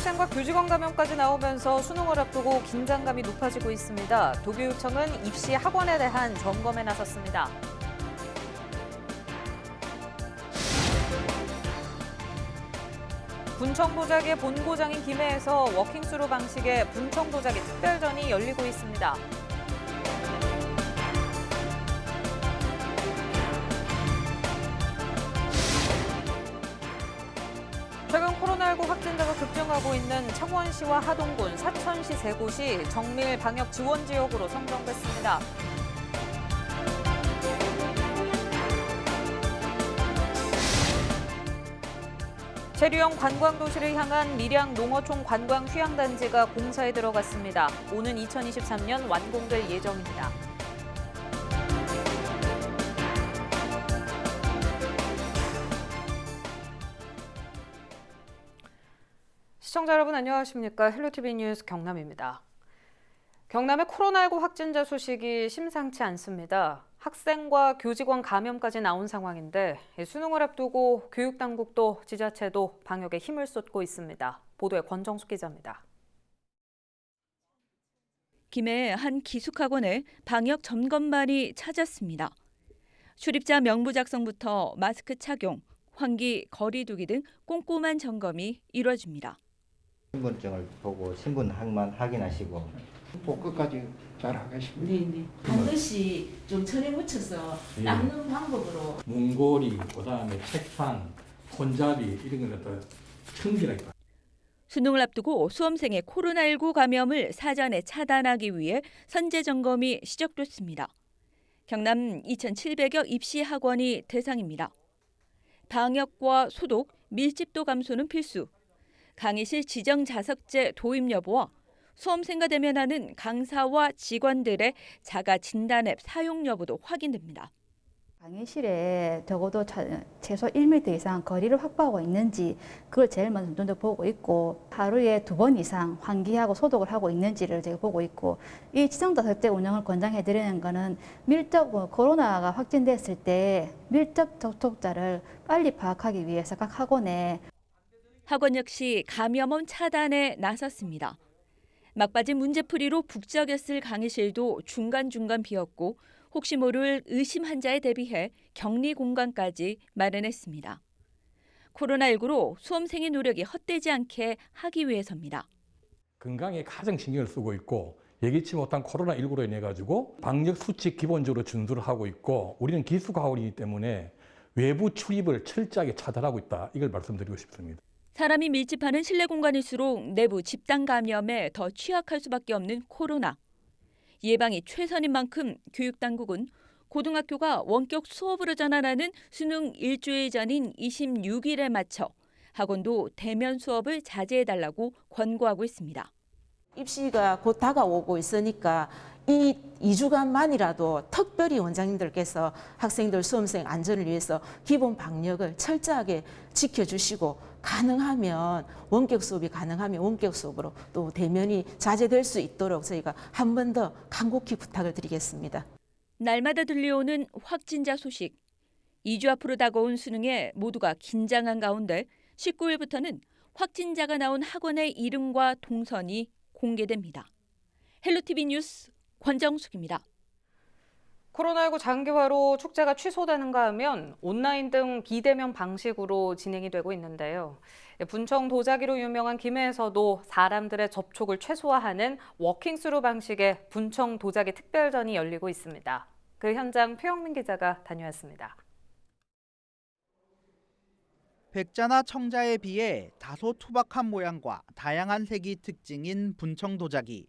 학생과 교직원 감염까지 나오면서 수능을 앞두고 긴장감이 높아지고 있습니다. 도교육청은 입시 학원에 대한 점검에 나섰습니다. 분청도자기 본고장인 김해에서 워킹스루 방식의 분청도자기 특별전이 열리고 있습니다. 최근 코로나19 확진자가 급증하고 있는 창원시와 하동군, 사천시 세 곳이 정밀 방역 지원 지역으로 선정됐습니다. 체류형 관광도시를 향한 밀양 농어촌 관광 휴양단지가 공사에 들어갔습니다. 오는 2023년 완공될 예정입니다. 시청자 여러분 안녕하십니까? 헬로티비 뉴스 경남입니다. 경남의 코로나19 확진자 소식이 심상치 않습니다. 학생과 교직원 감염까지 나온 상황인데 수능을 앞두고 교육당국도 지자체도 방역에 힘을 쏟고 있습니다. 보도에 권정숙 기자입니다. 김해 한 기숙학원에 방역 점검반이 찾았습니다. 출입자 명부 작성부터 마스크 착용, 환기, 거리 두기 등 꼼꼼한 점검이 이루어집니다. 신분증을 보고 신분만 확인하시고 꼭 끝까지 잘 하겠습니다. 네네. 반드시 좀 철에 묻혀서 닦는 방법으로. 문고리, 그다음에 책상, 손잡이 이런 걸 갖다 청결하게. 수능을 앞두고 수험생의 코로나19 감염을 사전에 차단하기 위해 선제 점검이 시작됐습니다. 경남 2,700여 입시 학원이 대상입니다. 방역과 소독, 밀집도 감소는 필수. 강의실 지정 자석제 도입 여부와 수험생과 대면하는 강사와 직원들의 자가 진단 앱 사용 여부도 확인됩니다. 강의실에 적어도 최소 1m 이상 거리를 확보하고 있는지 그걸 제일 먼저 보고 있고, 하루에 2번 이상 환기하고 소독을 하고 있는지를 제가 보고 있고, 이 지정 자석제 운영을 권장해 드리는 거는 코로나가 확진됐을 때 밀접 접촉자를 빨리 파악하기 위해서 각 학원에. 학원 역시 감염원 차단에 나섰습니다. 막바지 문제풀이로 북적였을 강의실도 중간중간 비었고 혹시 모를 의심 환자에 대비해 격리 공간까지 마련했습니다. 코로나19로 수험생의 노력이 헛되지 않게 하기 위해서입니다. 건강에 가장 신경을 쓰고 있고 예기치 못한 코로나19로 인해 가지고 방역 수칙 기본적으로 준수를 하고 있고 우리는 기숙학원이기 때문에 외부 출입을 철저하게 차단하고 있다. 이걸 말씀드리고 싶습니다. 사람이 밀집하는 실내 공간일수록 내부 집단 감염에 더 취약할 수밖에 없는 코로나. 예방이 최선인 만큼 교육당국은 고등학교가 원격 수업으로 전환하는 수능 일주일 전인 26일에 맞춰 학원도 대면 수업을 자제해달라고 권고하고 있습니다. 입시가 곧 다가오고 있으니까 이 2주간만이라도 특별히 원장님들께서 학생들, 수험생 안전을 위해서 기본 방역을 철저하게 지켜주시고, 가능하면 원격 수업이 가능하면 원격 수업으로 또 대면이 자제될 수 있도록 저희가 한 번 더 간곡히 부탁을 드리겠습니다. 날마다 들려오는 확진자 소식. 2주 앞으로 다가온 수능에 모두가 긴장한 가운데 19일부터는 확진자가 나온 학원의 이름과 동선이 공개됩니다. 헬로티비 뉴스 권정숙입니다. 코로나19 장기화로 축제가 취소되는가 하면 온라인 등 비대면 방식으로 진행이 되고 있는데요. 분청 도자기로 유명한 김해에서도 사람들의 접촉을 최소화하는 워킹스루 방식의 분청 도자기 특별전이 열리고 있습니다. 그 현장 표영민 기자가 다녀왔습니다. 백자나 청자에 비해 다소 투박한 모양과 다양한 색이 특징인 분청 도자기.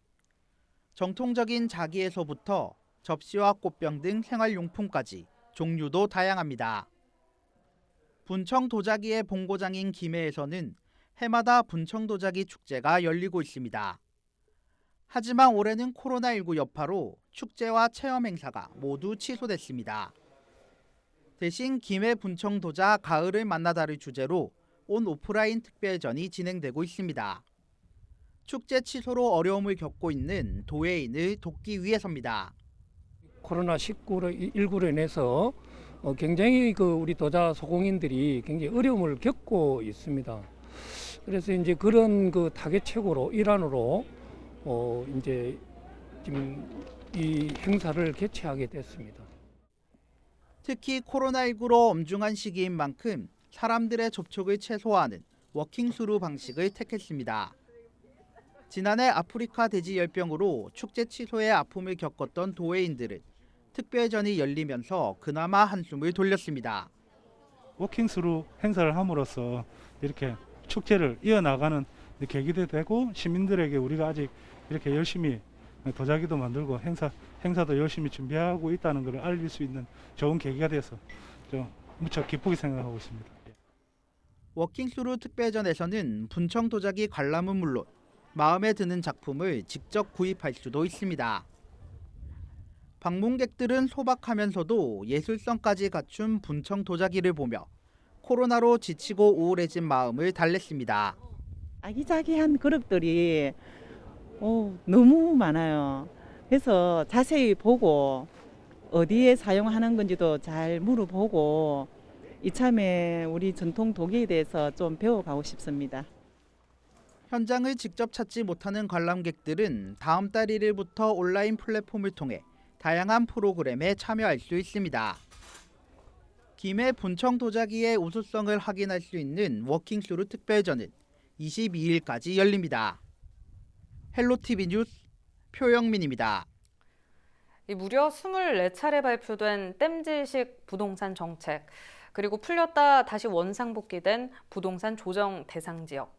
정통적인 자기에서부터 접시와 꽃병 등 생활용품까지 종류도 다양합니다. 분청 도자기의 본고장인 김해에서는 해마다 분청 도자기 축제가 열리고 있습니다. 하지만 올해는 코로나19 여파로 축제와 체험 행사가 모두 취소됐습니다. 대신 김해 분청 도자 가을을 만나다를 주제로 온 오프라인 특별전이 진행되고 있습니다. 축제 취소로 어려움을 겪고 있는 도예인을 돕기 위해서입니다. 코로나19로 인해서 굉장히 우리 도자 소공인들이 굉장히 어려움을 겪고 있습니다. 그래서 이제 그런 그 타겟책으로 일환으로 이제 지금 이 행사를 개최하게 됐습니다. 특히 코로나19로 엄중한 시기인 만큼 사람들의 접촉을 최소화하는 워킹스루 방식을 택했습니다. 지난해 아프리카 돼지열병으로 축제 취소의 아픔을 겪었던 도회인들은 특별전이 열리면서 그나마 한숨을 돌렸습니다. 워킹스루 행사를 함으로써 이렇게 축제를 이어나가는 계기도 되고 시민들에게 우리가 아직 이렇게 열심히 도자기도 만들고 행사도 열심히 준비하고 있다는 것을 알릴 수 있는 좋은 계기가 돼서 좀 무척 기쁘게 생각하고 있습니다. 워킹스루 특별전에서는 분청 도자기 관람은 물론 마음에 드는 작품을 직접 구입할 수도 있습니다. 방문객들은 소박하면서도 예술성까지 갖춘 분청 도자기를 보며 코로나로 지치고 우울해진 마음을 달랬습니다. 아기자기한 그릇들이 너무 많아요. 그래서 자세히 보고 어디에 사용하는 건지도 잘 물어보고 이참에 우리 전통 도기에 대해서 좀 배워가고 싶습니다. 현장을 직접 찾지 못하는 관람객들은 다음 달 1일부터 온라인 플랫폼을 통해 다양한 프로그램에 참여할 수 있습니다. 김해 분청 도자기의 우수성을 확인할 수 있는 워킹스루 특별전은 22일까지 열립니다. 헬로티비 뉴스 표영민입니다. 무려 24차례 발표된 땜질식 부동산 정책, 그리고 풀렸다 다시 원상복귀된 부동산 조정 대상 지역.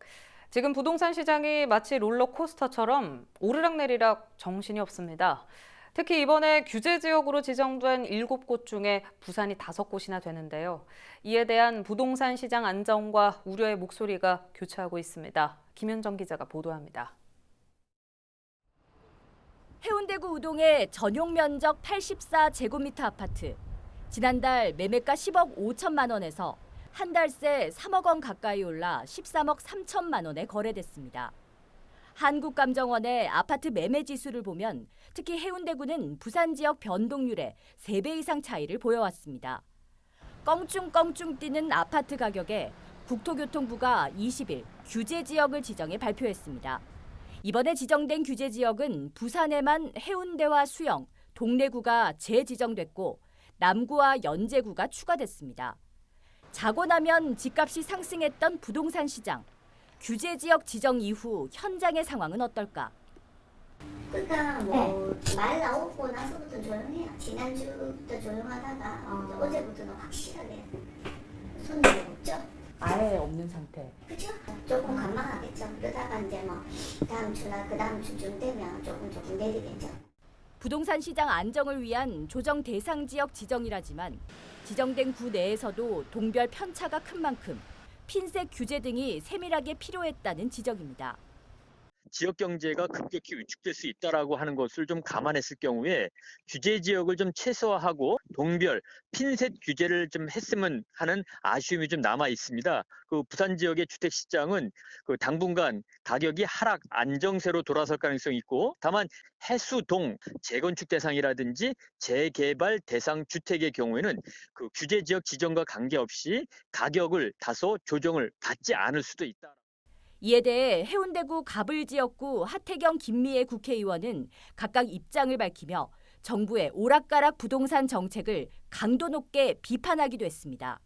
지금 부동산 시장이 마치 롤러코스터처럼 오르락내리락 정신이 없습니다. 특히 이번에 규제 지역으로 지정된 7곳 중에 부산이 5곳이나 되는데요. 이에 대한 부동산 시장 안정과 우려의 목소리가 교차하고 있습니다. 김현정 기자가 보도합니다. 해운대구 우동의 전용 면적 84제곱미터 아파트. 지난달 매매가 10억 5천만 원에서 한 달 새 3억 원 가까이 올라 13억 3천만 원에 거래됐습니다. 한국감정원의 아파트 매매 지수를 보면 특히 해운대구는 부산 지역 변동률의 3배 이상 차이를 보여왔습니다. 껑충껑충 뛰는 아파트 가격에 국토교통부가 20일 규제 지역을 지정해 발표했습니다. 이번에 지정된 규제 지역은 부산에만 해운대와 수영, 동래구가 재지정됐고 남구와 연제구가 추가됐습니다. 자고 나면 집값이 상승했던 부동산 시장. 규제 지역 지정 이후 현장의 상황은 어떨까? 그러니까 말 나오고 나서부터 조용해요. 지난주부터 조용하다가 어제부터는 확실하게 손님이 없죠. 아예 없는 상태. 그죠? 조금 감망하겠죠. 그러다가 이제 뭐 다음 주나 그 다음 주쯤 되면 조금 내리겠죠. 부동산 시장 안정을 위한 조정 대상 지역 지정이라지만 지정된 구 내에서도 동별 편차가 큰 만큼 핀셋 규제 등이 세밀하게 필요했다는 지적입니다. 지역 경제가 급격히 위축될 수 있다라고 하는 것을 좀 감안했을 경우에 규제 지역을 좀 최소화하고 동별 핀셋 규제를 좀 했으면 하는 아쉬움이 좀 남아 있습니다. 그 부산 지역의 주택 시장은 그 당분간 가격이 하락 안정세로 돌아설 가능성이 있고, 다만 해수동 재건축 대상이라든지 재개발 대상 주택의 경우에는 그 규제 지역 지정과 관계없이 가격을 다소 조정을 받지 않을 수도 있다. 이에 대해 해운대구 가불지역구 하태경 김미애 국회의원은 각각 입장을 밝히며 정부의 오락가락 부동산 정책을 강도 높게 비판하기도 했습니다.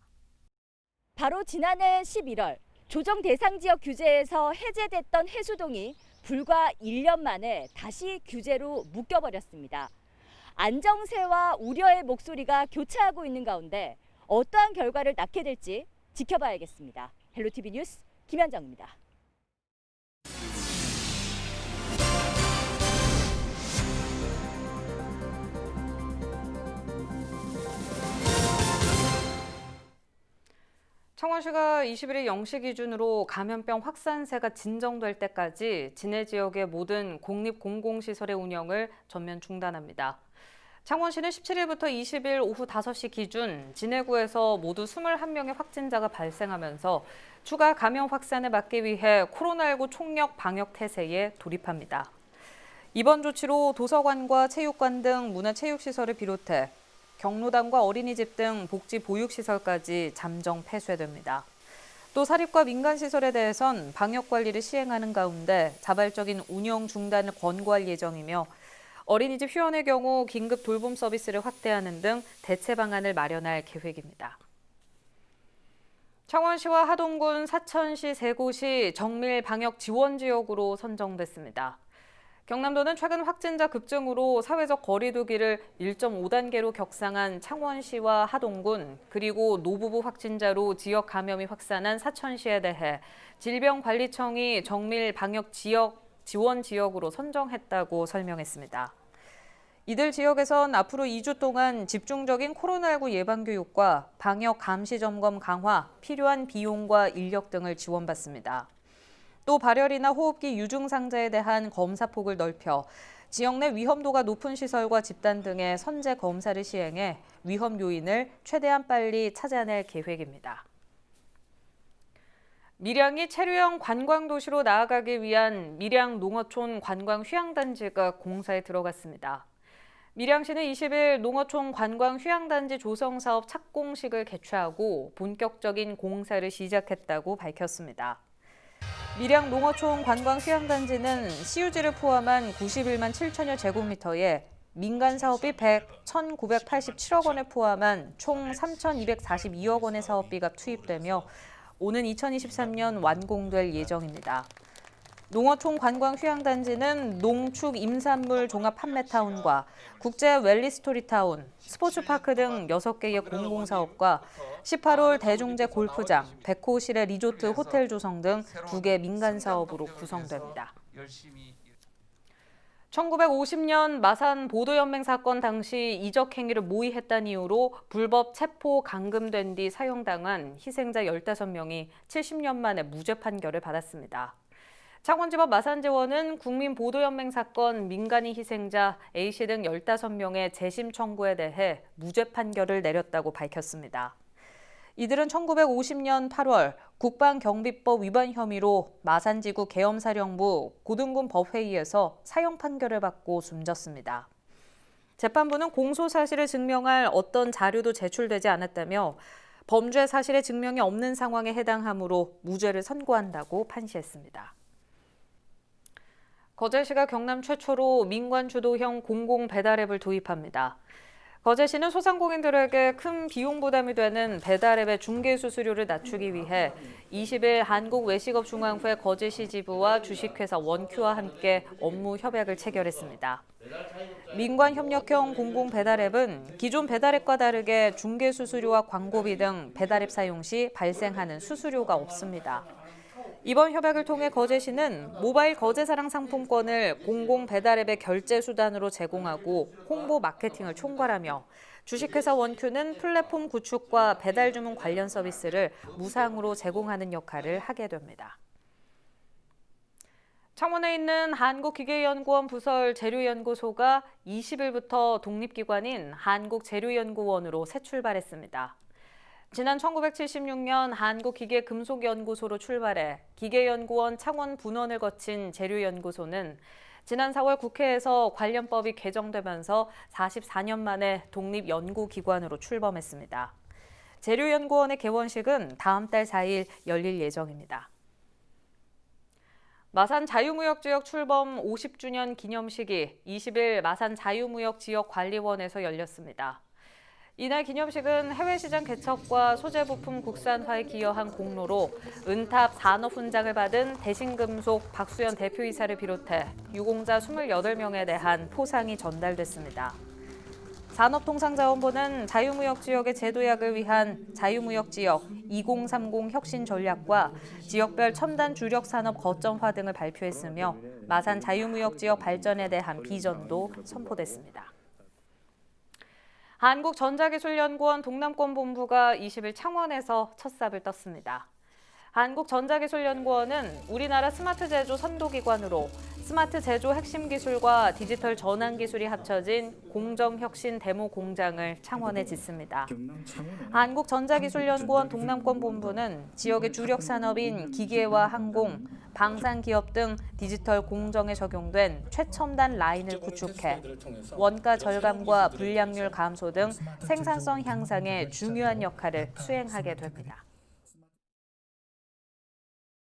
바로 지난해 11월 조정 대상 지역 규제에서 해제됐던 해수동이 불과 1년 만에 다시 규제로 묶여버렸습니다. 안정세와 우려의 목소리가 교차하고 있는 가운데 어떠한 결과를 낳게 될지 지켜봐야겠습니다. 헬로티비 뉴스 김현정입니다. 창원시가 21일 0시 기준으로 감염병 확산세가 진정될 때까지 진해 지역의 모든 공립공공시설의 운영을 전면 중단합니다. 창원시는 17일부터 20일 오후 5시 기준 진해구에서 모두 21명의 확진자가 발생하면서 추가 감염 확산을 막기 위해 코로나19 총력 방역 태세에 돌입합니다. 이번 조치로 도서관과 체육관 등 문화체육시설을 비롯해 경로당과 어린이집 등 복지 보육시설까지 잠정 폐쇄됩니다. 또 사립과 민간시설에 대해선 방역관리를 시행하는 가운데 자발적인 운영 중단을 권고할 예정이며 어린이집 휴원의 경우 긴급 돌봄 서비스를 확대하는 등 대체 방안을 마련할 계획입니다. 창원시와 하동군, 사천시 세 곳이 정밀 방역 지원 지역으로 선정됐습니다. 경남도는 최근 확진자 급증으로 사회적 거리 두기를 1.5단계로 격상한 창원시와 하동군, 그리고 노부부 확진자로 지역 감염이 확산한 사천시에 대해 질병관리청이 정밀 방역 지원 지역으로 선정했다고 설명했습니다. 이들 지역에선 앞으로 2주 동안 집중적인 코로나19 예방 교육과 방역 감시 점검 강화, 필요한 비용과 인력 등을 지원받습니다. 또 발열이나 호흡기 유증상자에 대한 검사 폭을 넓혀 지역 내 위험도가 높은 시설과 집단 등의 선제 검사를 시행해 위험 요인을 최대한 빨리 찾아낼 계획입니다. 밀양이 체류형 관광도시로 나아가기 위한 밀양 농어촌 관광 휴양단지가 공사에 들어갔습니다. 밀양시는 20일 농어촌 관광 휴양단지 조성 사업 착공식을 개최하고 본격적인 공사를 시작했다고 밝혔습니다. 밀양 농어촌 관광 휴양단지는 CUG를 포함한 91만 7천여 제곱미터에 민간 사업비 1,987억 원을 포함한 총 3,242억 원의 사업비가 투입되며 오는 2023년 완공될 예정입니다. 농어촌 관광 휴양단지는 농축 임산물 종합 판매타운과 국제 웰리스토리타운, 스포츠파크 등 6개의 공공사업과 18홀 대중제 골프장, 100호 실내 리조트 호텔 조성 등 2개 민간사업으로 구성됩니다. 1950년 마산 보도연맹 사건 당시 이적 행위를 모의했다는 이유로 불법 체포 감금된 뒤 사형당한 희생자 15명이 70년 만에 무죄 판결을 받았습니다. 창원지법 마산지원은 국민보도연맹 사건 민간인 희생자 A씨 등 15명의 재심 청구에 대해 무죄 판결을 내렸다고 밝혔습니다. 이들은 1950년 8월 국방경비법 위반 혐의로 마산지구 계엄사령부 고등군 법회의에서 사형 판결을 받고 숨졌습니다. 재판부는 공소 사실을 증명할 어떤 자료도 제출되지 않았다며 범죄 사실의 증명이 없는 상황에 해당하므로 무죄를 선고한다고 판시했습니다. 거제시가 경남 최초로 민관 주도형 공공 배달앱을 도입합니다. 거제시는 소상공인들에게 큰 비용 부담이 되는 배달앱의 중개 수수료를 낮추기 위해 20일 한국외식업중앙회 거제시 지부와 주식회사 원큐와 함께 업무 협약을 체결했습니다. 민관 협력형 공공 배달앱은 기존 배달앱과 다르게 중개 수수료와 광고비 등 배달앱 사용 시 발생하는 수수료가 없습니다. 이번 협약을 통해 거제시는 모바일 거제사랑 상품권을 공공 배달앱의 결제 수단으로 제공하고 홍보 마케팅을 총괄하며 주식회사 원큐는 플랫폼 구축과 배달 주문 관련 서비스를 무상으로 제공하는 역할을 하게 됩니다. 창원에 있는 한국기계연구원 부설 재료연구소가 20일부터 독립기관인 한국재료연구원으로 새 출발했습니다. 지난 1976년 한국기계금속연구소로 출발해 기계연구원 창원 분원을 거친 재료연구소는 지난 4월 국회에서 관련법이 개정되면서 44년 만에 독립연구기관으로 출범했습니다. 재료연구원의 개원식은 다음 달 4일 열릴 예정입니다. 마산 자유무역지역 출범 50주년 기념식이 20일 마산 자유무역지역관리원에서 열렸습니다. 이날 기념식은 해외시장 개척과 소재부품 국산화에 기여한 공로로 은탑 산업훈장을 받은 대신금속 박수현 대표이사를 비롯해 유공자 28명에 대한 포상이 전달됐습니다. 산업통상자원부는 자유무역지역의 재도약을 위한 자유무역지역 2030 혁신전략과 지역별 첨단 주력산업 거점화 등을 발표했으며 마산 자유무역지역 발전에 대한 비전도 선포됐습니다. 한국전자기술연구원 동남권본부가 20일 창원에서 첫 삽을 떴습니다. 한국전자기술연구원은 우리나라 스마트 제조 선도기관으로 스마트 제조 핵심 기술과 디지털 전환 기술이 합쳐진 공정혁신 데모 공장을 창원에 짓습니다. 한국전자기술연구원 동남권본부는 지역의 주력 산업인 기계와 항공, 방산기업 등 디지털 공정에 적용된 최첨단 라인을 구축해 원가 절감과 불량률 감소 등 생산성 향상에 중요한 역할을 수행하게 됩니다.